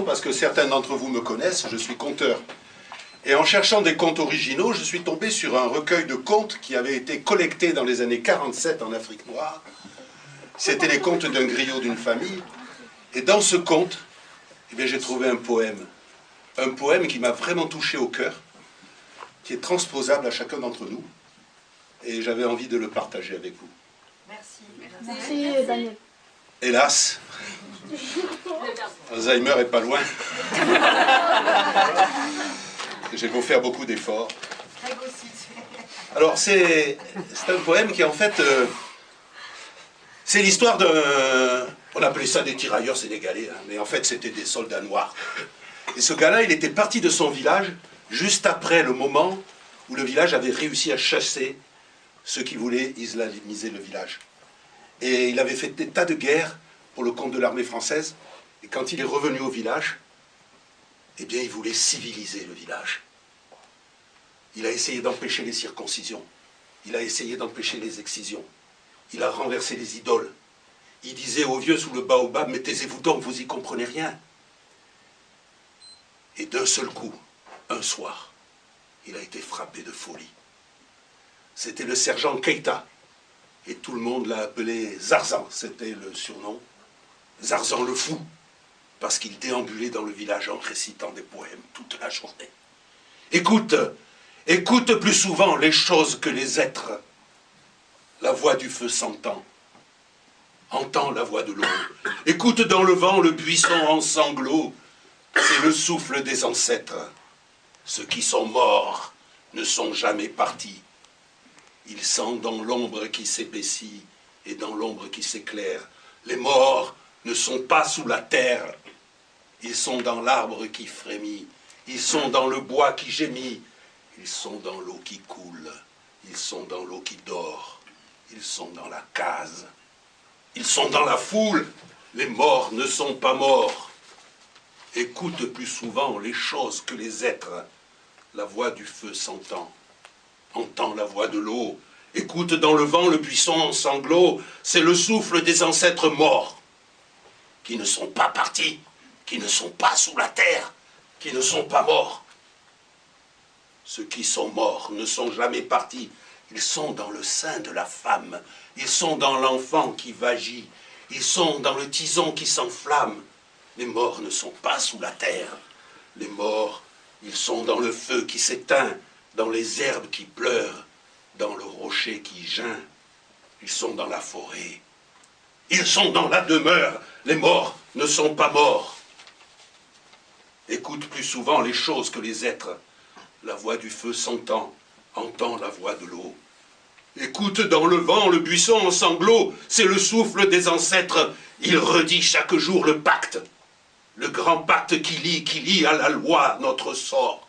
Parce que certains d'entre vous me connaissent, je suis conteur. Et en cherchant des contes originaux, je suis tombé sur un recueil de contes qui avait été collecté dans les années 47 en Afrique noire. C'était les contes d'un griot d'une famille. Et dans ce conte, eh bien, j'ai trouvé un poème. Un poème qui m'a vraiment touché au cœur, qui est transposable à chacun d'entre nous. Et j'avais envie de le partager avec vous. Merci. Merci Daniel. Hélas, Alzheimer est pas loin. J'ai beau faire beaucoup d'efforts. Alors c'est un poème qui en fait, c'est l'histoire d'un... On appelait ça des tirailleurs sénégalais, hein, mais en fait c'était des soldats noirs. Et ce gars-là, il était parti de son village juste après le moment où le village avait réussi à chasser ceux qui voulaient islamiser le village. Et il avait fait des tas de guerres pour le compte de l'armée française. Et quand il est revenu au village, eh bien, il voulait civiliser le village. Il a essayé d'empêcher les circoncisions. Il a essayé d'empêcher les excisions. Il a renversé les idoles. Il disait aux vieux sous le baobab, mais taisez-vous donc, vous y comprenez rien. Et d'un seul coup, un soir, il a été frappé de folie. C'était le sergent Keïta. Et tout le monde l'a appelé Zarzan, c'était le surnom. Zarzan le fou, parce qu'il déambulait dans le village en récitant des poèmes toute la journée. Écoute, écoute plus souvent les choses que les êtres. La voix du feu s'entend. Entends la voix de l'eau. Écoute dans le vent le buisson en sanglots. C'est le souffle des ancêtres. Ceux qui sont morts ne sont jamais partis. Ils sont dans l'ombre qui s'épaissit et dans l'ombre qui s'éclaire. Les morts ne sont pas sous la terre. Ils sont dans l'arbre qui frémit. Ils sont dans le bois qui gémit. Ils sont dans l'eau qui coule. Ils sont dans l'eau qui dort. Ils sont dans la case. Ils sont dans la foule. Les morts ne sont pas morts. Écoute plus souvent les choses que les êtres. La voix du feu s'entend. Entends la voix de l'eau, écoute dans le vent le buisson en sanglots, c'est le souffle des ancêtres morts, qui ne sont pas partis, qui ne sont pas sous la terre, qui ne sont pas morts. Ceux qui sont morts ne sont jamais partis, ils sont dans le sein de la femme, ils sont dans l'enfant qui vagit, ils sont dans le tison qui s'enflamme. Les morts ne sont pas sous la terre, les morts, ils sont dans le feu qui s'éteint, dans les herbes qui pleurent, dans le rocher qui geint. Ils sont dans la forêt. Ils sont dans la demeure. Les morts ne sont pas morts. Écoute plus souvent les choses que les êtres. La voix du feu s'entend, entend la voix de l'eau. Écoute dans le vent le buisson en sanglots, c'est le souffle des ancêtres. Il redit chaque jour le pacte, le grand pacte qui lie à la loi notre sort.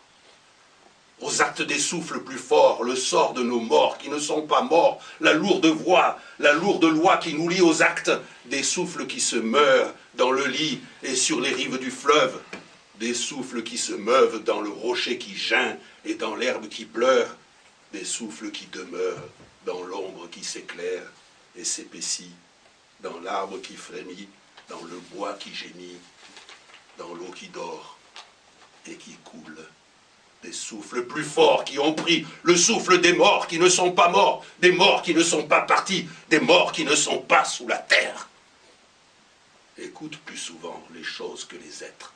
Aux actes des souffles plus forts, le sort de nos morts qui ne sont pas morts, la lourde voix, la lourde loi qui nous lie aux actes, des souffles qui se meurent dans le lit et sur les rives du fleuve, des souffles qui se meuvent dans le rocher qui geint et dans l'herbe qui pleure, des souffles qui demeurent dans l'ombre qui s'éclaire et s'épaissit, dans l'arbre qui frémit, dans le bois qui gémit, dans l'eau qui dort et qui coule. Des souffles plus forts qui ont pris le souffle des morts qui ne sont pas morts, des morts qui ne sont pas partis, des morts qui ne sont pas sous la terre. Écoute plus souvent les choses que les êtres.